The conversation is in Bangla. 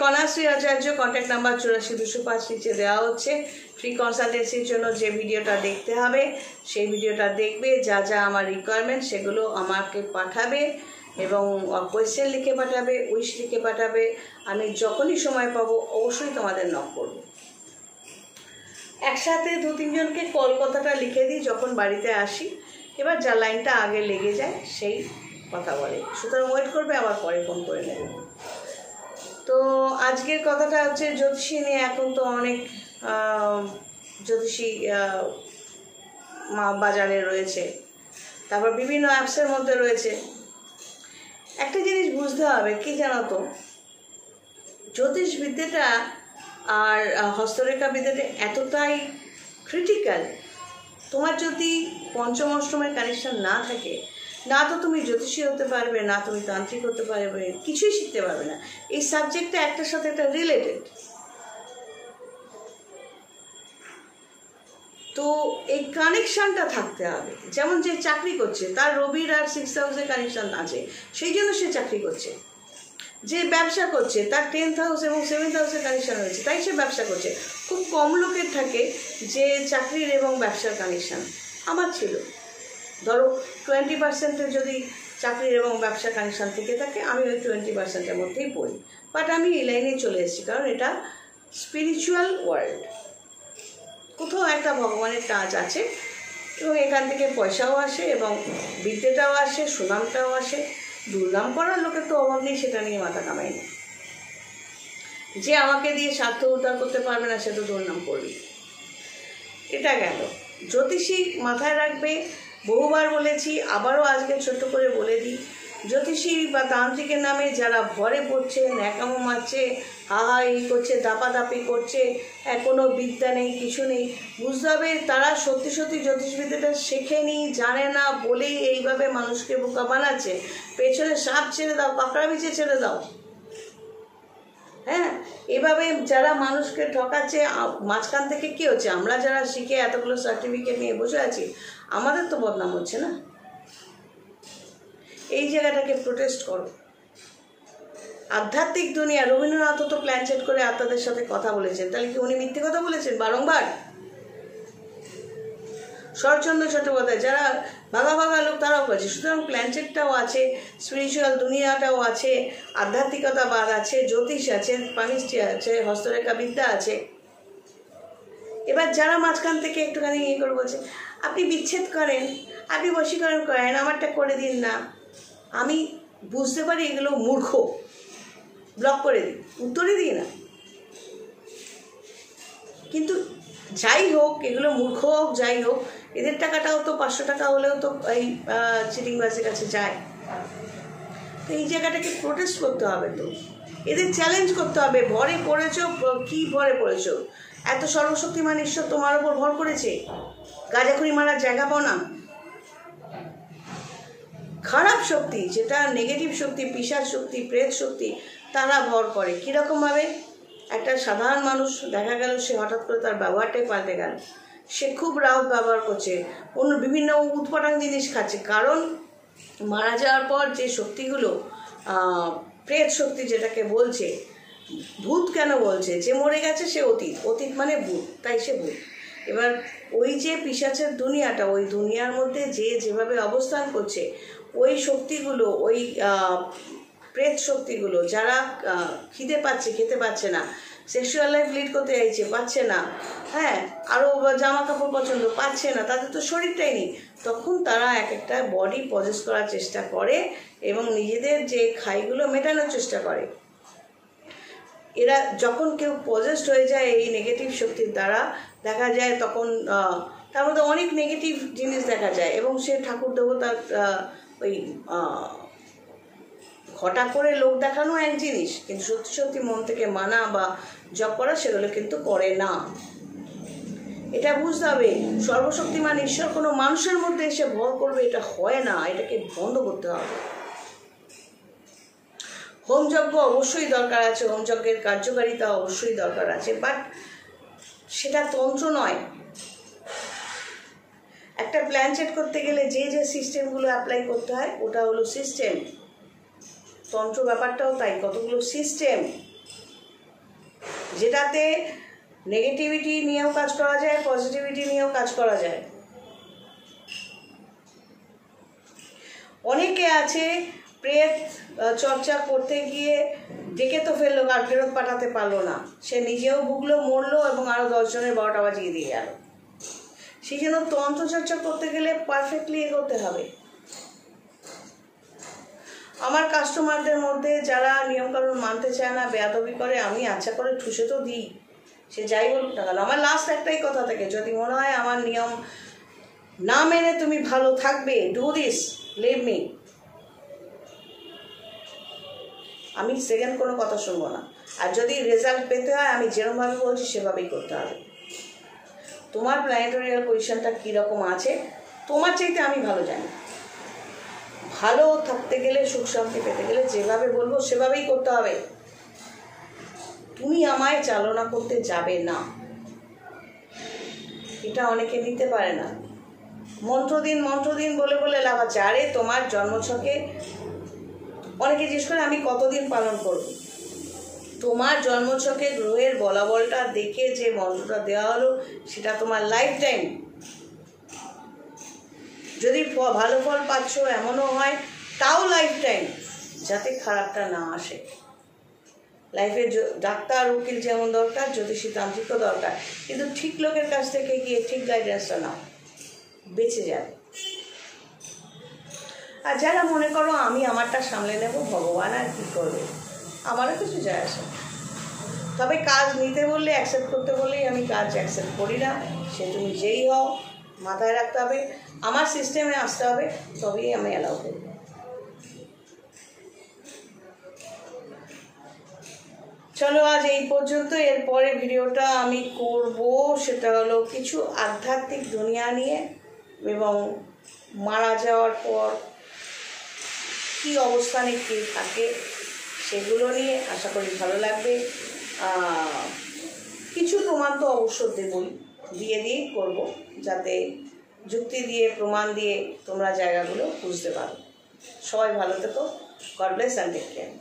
কন্যাশ্রী আচার্য, কন্ট্যাক্ট নাম্বার 84-205 নিচে দেওয়া হচ্ছে। ফ্রি কনসালটেন্সির জন্য যে ভিডিওটা দেখতে হবে সেই ভিডিওটা দেখবে, যা যা আমার রিকোয়ারমেন্ট সেগুলো আমাকে পাঠাবে এবং কোয়েশ্চেন লিখে পাঠাবে, উইশ লিখে পাঠাবে। আমি যখনই সময় পাবো অবশ্যই তোমাদের নক করবো। একসাথে 2-3 জনকে কলকাতাটা লিখে দিই যখন বাড়িতে আসি, এবার যা লাইনটা আগে লেগে যায় সেই কথা বলে, সুতরাং ওয়েট করবে, আবার পরে ফোন করে নেবে। তো আজকের কথাটা হচ্ছে জ্যোতিষী নিয়ে। এখন তো অনেক জ্যোতিষী বাজারে রয়েছে, তারপর বিভিন্ন অ্যাপসের মধ্যে রয়েছে। একটা জিনিস বুঝতে হবে কি জানো তো, জ্যোতিষবিদ্যাটা আর হস্তরেখা বিদ্যাটা এতটাই ক্রিটিক্যাল, তোমার যদি পঞ্চম অষ্টমের কানেকশন না থাকে, না তো তুমি জ্যোতিষী হতে পারবে, না তুমি তান্ত্রিক হতে পারবে, কিছুই শিখতে পারবে না। এই সাবজেক্টটা একটার সাথে একটা রিলেটেড। তো এই কানেকশানটা থাকতে হবে। যেমন যে চাকরি করছে তার রবির আর 6th হাউসের কানেকশান আছে, সেই জন্য সে চাকরি করছে। যে ব্যবসা করছে তার 10th হাউস এবং 7th হাউসের কানেকশান রয়েছে, তাই সে ব্যবসা করছে। খুব কম লোকের থাকে যে চাকরির এবং ব্যবসার কানেকশান। আমার ছিল, ধরো 20%-এর যদি চাকরির এবং ব্যবসার কানেকশান থেকে থাকে, আমি ওই 20%-এর মধ্যেই পড়ি। বাট আমি এই লাইনে চলে এসেছি, কারণ এটা স্পিরিচুয়াল ওয়ার্ল্ড, কোথাও একটা ভগবানের টাচ আছে এবং এখান থেকে পয়সাও আসে এবং বিদ্যেটাও আসে, সুনামটাও আসে। দুর্নাম করার লোকের তো অভাব নেই, সেটা নিয়ে মাথা কামাই না। যে আমাকে দিয়ে স্বার্থ উদ্ধার করতে পারবে না সে তো দুর্নাম করবে। এটা গেল। জ্যোতিষী মাথায় রাখবে, বহুবার বলেছি, আবারও আজকে ছোট্ট করে বলে দিই, জ্যোতিষী বা তান্ত্রিকের নামে যারা ভরে পড়ছে, ন্যাকামো মারছে, হাহা ই করছে, দাপাদাপি করছে, কোনো বিদ্যা নেই, কিছু নেই, বুঝতে হবে তারা সত্যি সত্যি জ্যোতিষবিদ্যাটা শেখেনি, জানে না বলেই এইভাবে মানুষকে বোকা বানাচ্ছে। পেছনে সাপ ছেড়ে দাও, কাঁকড়া বিছে ছেড়ে দাও। হ্যাঁ, এভাবে যারা মানুষকে ঠকাচ্ছে, মাঝখান থেকে কী হচ্ছে, আমরা যারা শিখে এতগুলো সার্টিফিকেট নিয়ে বসে আছি, আমাদের তো বদনাম হচ্ছে না। এই জায়গাটাকে প্রোটেস্ট করো। আধ্যাত্মিক দুনিয়া, রবীন্দ্রনাথও তো প্ল্যান সেট করে আত্মাদের সাথে কথা বলেছেন, তাহলে কি উনি মিথ্যে কথা বলেছেন বারংবার? শরৎচন্দ্র চট্টোপাধ্যায়, যারা ভাগা ভাগা লোক তারাও করেছে। সুতরাং প্ল্যানচেটটাও আছে, স্পিরিচুয়াল দুনিয়াটাও আছে, আধ্যাত্মিকতাবাদ আছে, জ্যোতিষ আছে, পামিস্ট্রি আছে, হস্তরেখা বিদ্যা আছে। এবার যারা মাঝখান থেকে একটুখানি ইয়ে করে বলছে, আপনি বিচ্ছেদ করেন, আপনি বশীকরণ করেন, আমারটা করে দিন না, আমি বুঝতে পারি এগুলো মূর্খ, ব্লক করে দিই, উত্তরই দিই না। কিন্তু যাই হোক, এগুলো মূর্খ হোক, যাই হোক, এদের টাকাটাও তো 500 টাকা হলেও তো এই চিটিংবাজের কাছে যায়। তো এই জায়গাটাকে প্রোটেস্ট করতে হবে, তো এদের চ্যালেঞ্জ করতে হবে। ভরে পড়েছো, কি ভরে পড়েছো? এত সর্বশক্তিমান ঈশ্বর তোমার ওপর ভর করেছে, গাঁজাখুরি মারার জায়গা পাও না। খারাপ শক্তি, যেটা নেগেটিভ শক্তি, পিশাচ শক্তি, প্রেত শক্তি, তারা ভর করে। কীরকমভাবে? একটা সাধারণ মানুষ দেখা গেল সে হঠাৎ করে তার ব্যবহারটাই পাল্টে গেল, সে খুব রাউত ব্যবহার করছে, অন্য বিভিন্ন উৎপাটাং জিনিস খাচ্ছে। কারণ মারা যাওয়ার পর যে শক্তিগুলো, প্রেত শক্তি যেটাকে বলছে, ভূত কেন বলছে? যে মরে গেছে সে অতীত, অতীত মানে ভূত, তাই সে ভূত। এবার ওই যে পিশাচের দুনিয়াটা, ওই দুনিয়ার মধ্যে যে যেভাবে অবস্থান করছে, ওই শক্তিগুলো, ওই প্রেত শক্তিগুলো, যারা খিদে পাচ্ছে, খেতে পাচ্ছে না, সেক্সুয়াল লাইফ লিড করতে চাইছে, পাচ্ছে না, হ্যাঁ, আরও জামা কাপড় পছন্দ পাচ্ছে না, তাদের তো শরীরটাই নেই, তখন তারা এক একটা বডি পজেস করার চেষ্টা করে এবং নিজেদের যে খাইগুলো মেটানোর চেষ্টা করে। এরা যখন কেউ পজেসড হয়ে যায় এই নেগেটিভ শক্তির দ্বারা, দেখা যায় তখন তার মধ্যে অনেক নেগেটিভ জিনিস দেখা যায় এবং সে ঠাকুর দেবতার ওই ঘটা করে লোক দেখানো এক জিনিস, কিন্তু সত্যি সত্যি মন থেকে মানা বা জপ করা সেগুলো কিন্তু করে না। এটা বুঝতে হবে। সর্বশক্তিমান ঈশ্বর কোনো মানুষের মধ্যে এসে ভর করবে, এটা হয় না, এটাকে বন্ধ করতে হবে। হোমযজ্ঞ অবশ্যই দরকার আছে, হোমযজ্ঞের কার্যকারিতা অবশ্যই দরকার আছে, বাট সেটা তন্ত্র নয়। একটা প্ল্যান সেট করতে গেলে যে যে সিস্টেমগুলো অ্যাপ্লাই করতে হয় ওটা হলো সিস্টেম। তন্ত্র ব্যাপারটাও তাই, কতগুলো সিস্টেম। যেটাতে নেগেটিভিটি নিয়েও কাজ করা যায়, পজিটিভিটি নিয়েও কাজ করা যায়। অনেকে আছে প্রেত চর্চা করতে গিয়ে ডেকে তো ফেললো, আর ফেরত পাঠাতে পারলো না, সে নিজেও ভুগলো, মরলো এবং আরও 10 জনের 12টা বাজিয়ে দিয়ে গেল। সেই জন্য তন্ত্রচর্চা করতে গেলে পারফেক্টলি এগোতে হবে। আমার কাস্টমারদের মধ্যে যারা নিয়মকানুন মানতে চায় না, বেয়াদবি করে, আমি আচ্ছা করে ঠুসে তো দিই, সে যাই বলুক না কেন। আমার লাস্ট একটাই কথা থাকে, যদি মনে হয় আমার নিয়ম না মেনে তুমি ভালো থাকবে, ডু দিস, লিভ মি, আমি সেকেন্ড কোনো কথা শুনবো না। আর যদি রেজাল্ট পেতে হয়, আমি যেরকমভাবে বলছি সেভাবেই করতে হবে। তোমার প্ল্যানেটোরিয়াল পজিশনটা কীরকম আছে তোমার চাইতে আমি ভালো জানি। ভালো থাকতে গেলে, সুখ শান্তি পেতে গেলে যেভাবে বলবো সেভাবেই করতে হবে। তুমি আমায় চালনা করতে যাবে না, এটা অনেকে নিতে পারে না। মন্ত্র দিন বলে বলে লাভ আছে। আরে তোমার জন্মছকে অনেকে জিজ্ঞেস করে আমি কতদিন পালন করব। তোমার জন্মছকে গ্রহের বলাবলটা দেখে যে মন্ত্রটা দেওয়া হলো সেটা তোমার লাইফ টাইম। যদি ভালো ফল পাচ্ছ, এমনও হয় তাও লাইফ টাইম, যাতে খারাপটা না আসে। লাইফে ডাক্তার উকিল যেমন দরকার, জ্যোতিষী তান্ত্রিকও দরকার, কিন্তু ঠিক লোকের কাছ থেকে গিয়ে ঠিক গাইডেন্সটা নাও, বেঁচে যাবে। আর যারা মনে করো আমি আমারটা সামলে নেব, ভগবান আর কী করবে, আমারও কিছু যায় আসে। তবে কাজ নিতে বললে, অ্যাকসেপ্ট করতে বললেই আমি কাজ অ্যাকসেপ্ট করি না। সে তুমি যেই হও, মাথায় রাখতে হবে আমার সিস্টেমে আসতে হবে, তবেই আমি অ্যালাউ করব। চলো আজ এই পর্যন্ত। এরপরে ভিডিওটা আমি করব সেটা হলো কিছু আধ্যাত্মিক দুনিয়া নিয়ে, এবং মারা যাওয়ার পর কী অবস্থানে কে থাকে সেগুলো নিয়ে। আশা করি ভালো লাগবে। কিছু প্রমাণ তো অবশ্য দেবই, দিয়েই করব, যাতে যুক্তি দিয়ে, প্রমাণ দিয়ে তোমরা জায়গাগুলো বুঝতে পারো। সবাই ভালো থেকো। God bless and take care.